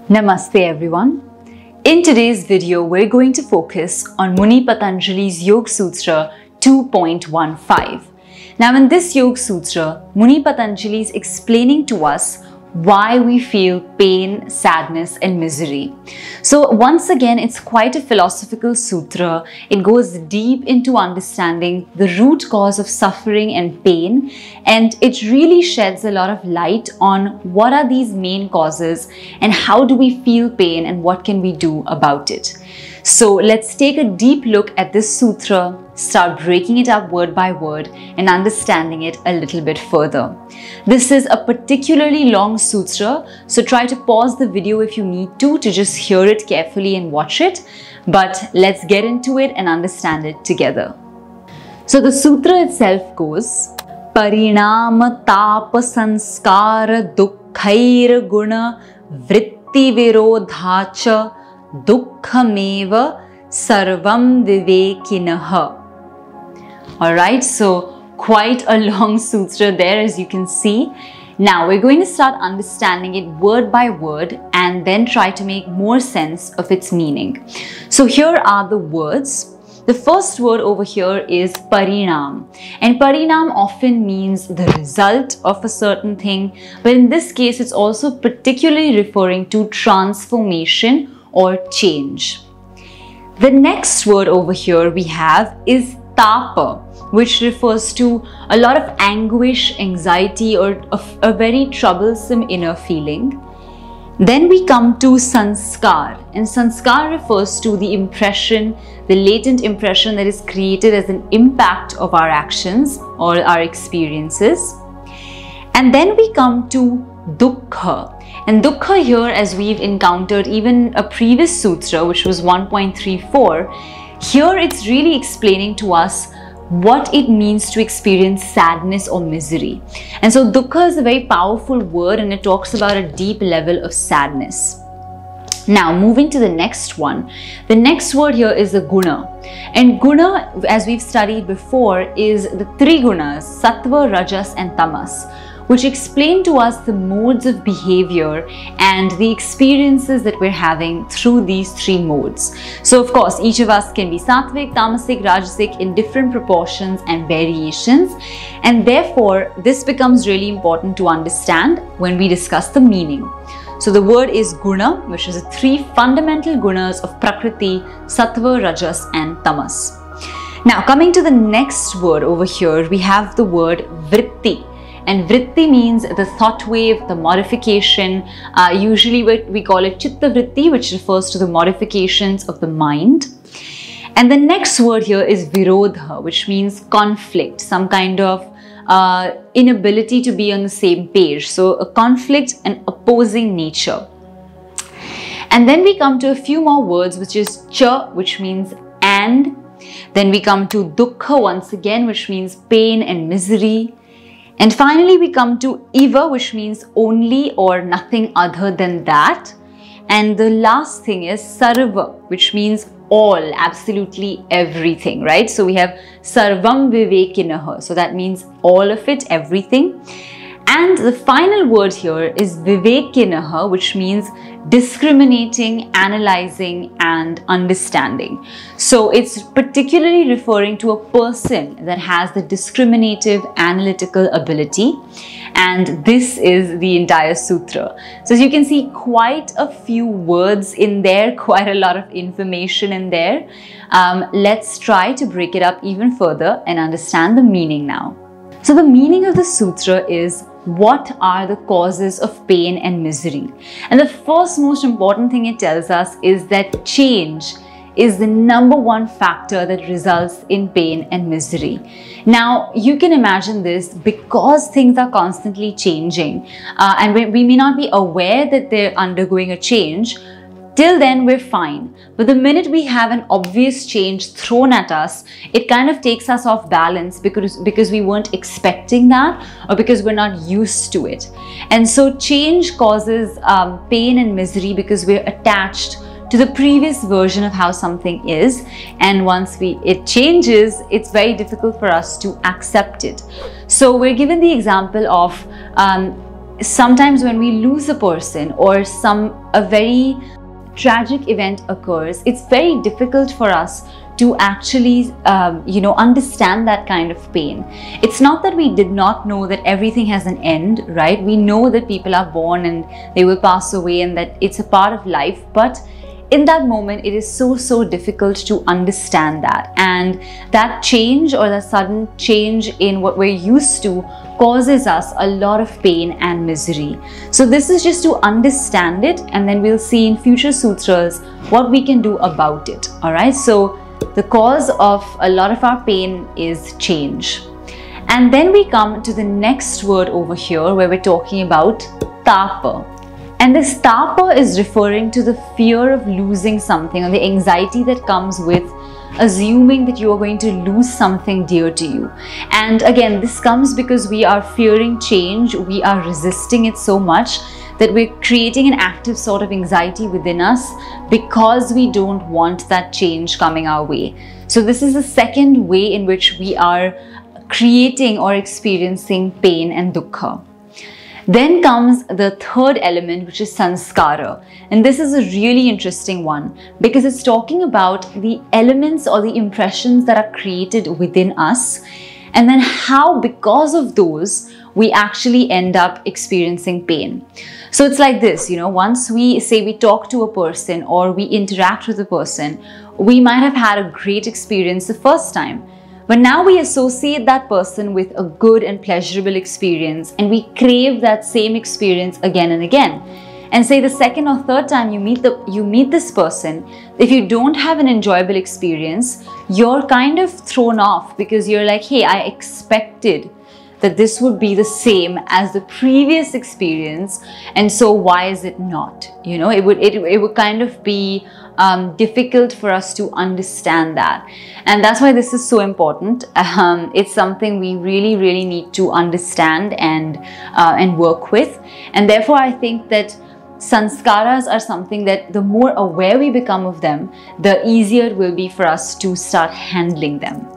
Namaste everyone. In today's video, we're going to focus on Muni Patanjali's Yoga Sutra 2.15. Now in this Yoga Sutra, Muni Patanjali is explaining to us why we feel pain, sadness and misery. So once again, it's quite a philosophical sutra. It goes deep into understanding the root cause of suffering and pain, and it really sheds a lot of light on what are these main causes and how do we feel pain and what can we do about it. So let's take a deep look at this sutra, start breaking it up word by word and understanding it a little bit further. This is a particularly long sutra, so try to pause the video if you need to just hear it carefully and watch it. But let's get into it and understand it together. So the sutra itself goes, Parinama tapa sanskara dukkhair guna vritti virodhacha dukkhameva sarvam vivekinaha. Alright, so quite a long sutra there, as you can see. Now we're going to start understanding it word by word and then try to make more sense of its meaning. So here are the words. The first word over here is parinam, and parinam often means the result of a certain thing, but in this case it's also particularly referring to transformation or change. The next word over here we have is tapa, which refers to a lot of anguish, anxiety or a very troublesome inner feeling. Then we come to sanskar, and sanskar refers to the impression, the latent impression that is created as an impact of our actions or our experiences. And then we come to dukkha, and dukkha here, as we've encountered even a previous sutra which was 1.34, here it's really explaining to us what it means to experience sadness or misery. And so dukkha is a very powerful word and it talks about a deep level of sadness. Now moving to the next one, the next word here is the guna, and guna, as we've studied before, is the three gunas, sattva, rajas and tamas, which explain to us the modes of behavior and the experiences that we're having through these three modes. So of course, each of us can be sattvic, tamasic, rajasic in different proportions and variations, and therefore this becomes really important to understand when we discuss the meaning. So the word is guna, which is the three fundamental gunas of prakriti, sattva, rajas and tamas. Now coming to the next word over here, we have the word vritti. And vritti means the thought wave, the modification. Usually we call it chitta vritti, which refers to the modifications of the mind. And the next word here is virodha, which means conflict, some kind of inability to be on the same page. So a conflict and opposing nature. And then we come to a few more words, which is cha, which means and. Then we come to dukkha once again, which means pain and misery. And finally we come to iva, which means only or nothing other than that. And the last thing is sarva, which means all, absolutely everything, right? So we have sarvam vivekinaha, so that means all of it, everything. And the final word here is vivekinaha, which means discriminating, analyzing and understanding. So it's particularly referring to a person that has the discriminative analytical ability, and this is the entire sutra. So as you can see, quite a few words in there, quite a lot of information in there. Let's try to break it up even further and understand the meaning now. So the meaning of the sutra is, what are the causes of pain and misery? And the first most important thing it tells us is that change is the number one factor that results in pain and misery. Now you can imagine this, because things are constantly changing and we may not be aware that they're undergoing a change. Till then we're fine, but the minute we have an obvious change thrown at us, it kind of takes us off balance because we weren't expecting that or because we're not used to it. And so change causes pain and misery because we're attached to the previous version of how something is, and once it changes, it's very difficult for us to accept it. So we're given the example of sometimes when we lose a person or a very tragic event occurs, it's very difficult for us to actually understand that kind of pain. It's not that we did not know that everything has an end, right? We know that people are born and they will pass away and that it's a part of life, but in that moment, it is so difficult to understand that. And that change or that sudden change in what we're used to causes us a lot of pain and misery. So this is just to understand it, and then we'll see in future sutras what we can do about it. All right. So the cause of a lot of our pain is change. And then we come to the next word over here where we're talking about tapa. And this tapa is referring to the fear of losing something or the anxiety that comes with assuming that you are going to lose something dear to you. And again, this comes because we are fearing change, we are resisting it so much that we're creating an active sort of anxiety within us because we don't want that change coming our way. So this is the second way in which we are creating or experiencing pain and dukkha. Then comes the third element, which is sanskara. And this is a really interesting one because it's talking about the elements or the impressions that are created within us, and then how, because of those, we actually end up experiencing pain. So it's like this, once we talk to a person or we interact with a person, we might have had a great experience the first time. But now we associate that person with a good and pleasurable experience, and we crave that same experience again and again. And say the second or third time you meet this person, if you don't have an enjoyable experience, you're kind of thrown off because you're like, hey, I expected that this would be the same as the previous experience, and so why is it not? It would kind of be difficult for us to understand that, and that's why this is so important. It's something we really need to understand and work with, and therefore I think that sanskaras are something that the more aware we become of them, the easier it will be for us to start handling them.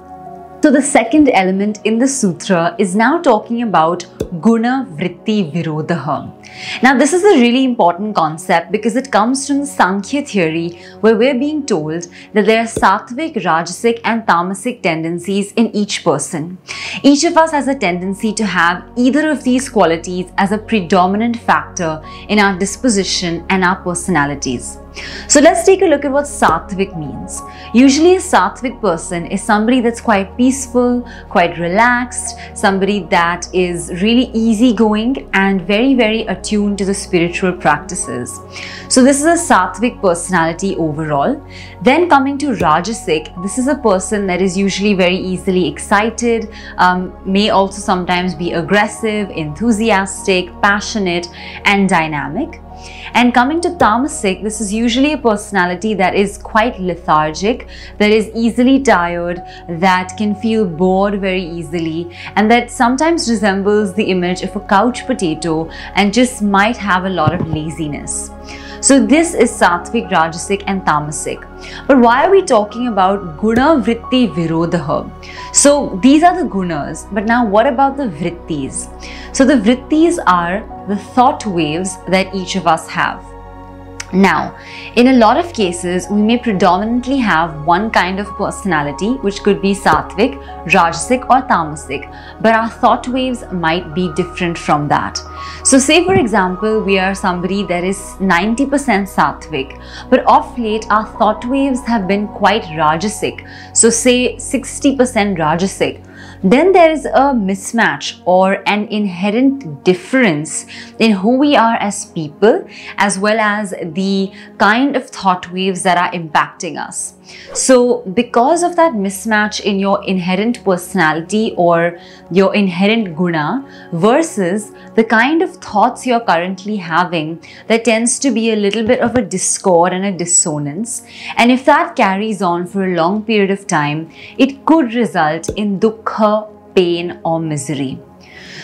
So the second element in the sutra is now talking about guna vritti virodha. Now this is a really important concept because it comes from the Sankhya theory, where we're being told that there are sattvic, rajasic and tamasic tendencies in each person. Each of us has a tendency to have either of these qualities as a predominant factor in our disposition and our personalities. So let's take a look at what sattvic means. Usually a sattvic person is somebody that's quite peaceful, quite relaxed, somebody that is really easygoing and very attuned to the spiritual practices. So this is a sattvic personality overall. Then coming to rajasic, this is a person that is usually very easily excited, may also sometimes be aggressive, enthusiastic, passionate and dynamic. And coming to tamasic, this is usually a personality that is quite lethargic, that is easily tired, that can feel bored very easily, and that sometimes resembles the image of a couch potato and just might have a lot of laziness. So this is sattvic, rajasic and tamasic. But why are we talking about guna vritti virodha? So these are the gunas, but now what about the vrittis? So the vrittis are the thought waves that each of us have. Now, in a lot of cases, we may predominantly have one kind of personality, which could be sattvic, rajasic or tamasic, but our thought waves might be different from that. So say for example, we are somebody that is 90% sattvic, but of late our thought waves have been quite rajasic. So say 60% rajasic. Then there is a mismatch or an inherent difference in who we are as people, as well as the kind of thought waves that are impacting us. So because of that mismatch in your inherent personality or your inherent guna versus the kind of thoughts you're currently having, there tends to be a little bit of a discord and a dissonance. And if that carries on for a long period of time, it could result in dukkha, pain or misery.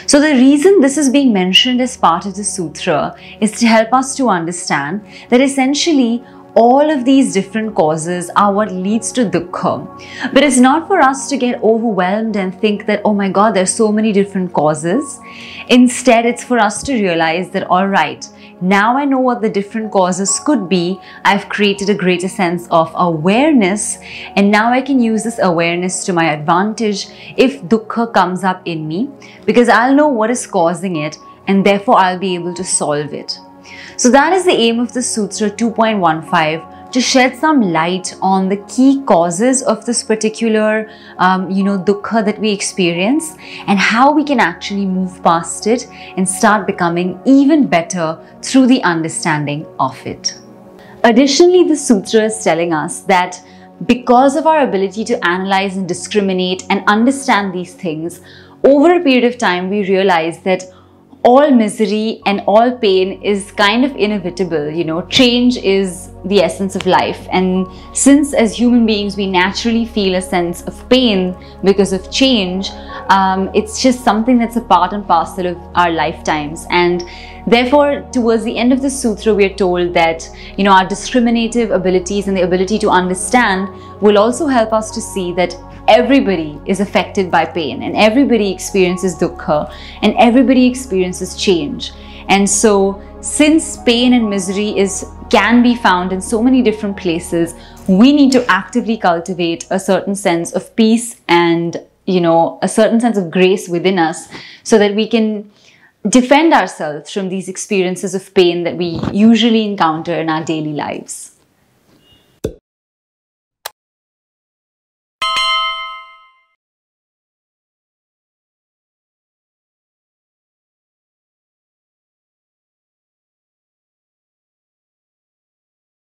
So the reason this is being mentioned as part of the sutra is to help us to understand that essentially all of these different causes are what leads to dukkha. But it's not for us to get overwhelmed and think that, oh my God, there's so many different causes. Instead, it's for us to realize that, all right, now I know what the different causes could be. I've created a greater sense of awareness, and now I can use this awareness to my advantage if dukkha comes up in me, because I'll know what is causing it, and therefore I'll be able to solve it. So that is the aim of the Sutra 2.15, to shed some light on the key causes of this particular, dukkha that we experience, and how we can actually move past it and start becoming even better through the understanding of it. Additionally, the Sutra is telling us that because of our ability to analyze and discriminate and understand these things, over a period of time, we realize that all misery and all pain is kind of inevitable. Change is the essence of life. And since as human beings, we naturally feel a sense of pain because of change, it's just something that's a part and parcel of our lifetimes. And therefore, towards the end of the sutra, we are told that, our discriminative abilities and the ability to understand will also help us to see that everybody is affected by pain, and everybody experiences dukkha, and everybody experiences change. And so, since pain and misery can be found in so many different places, we need to actively cultivate a certain sense of peace and, a certain sense of grace within us, so that we can defend ourselves from these experiences of pain that we usually encounter in our daily lives.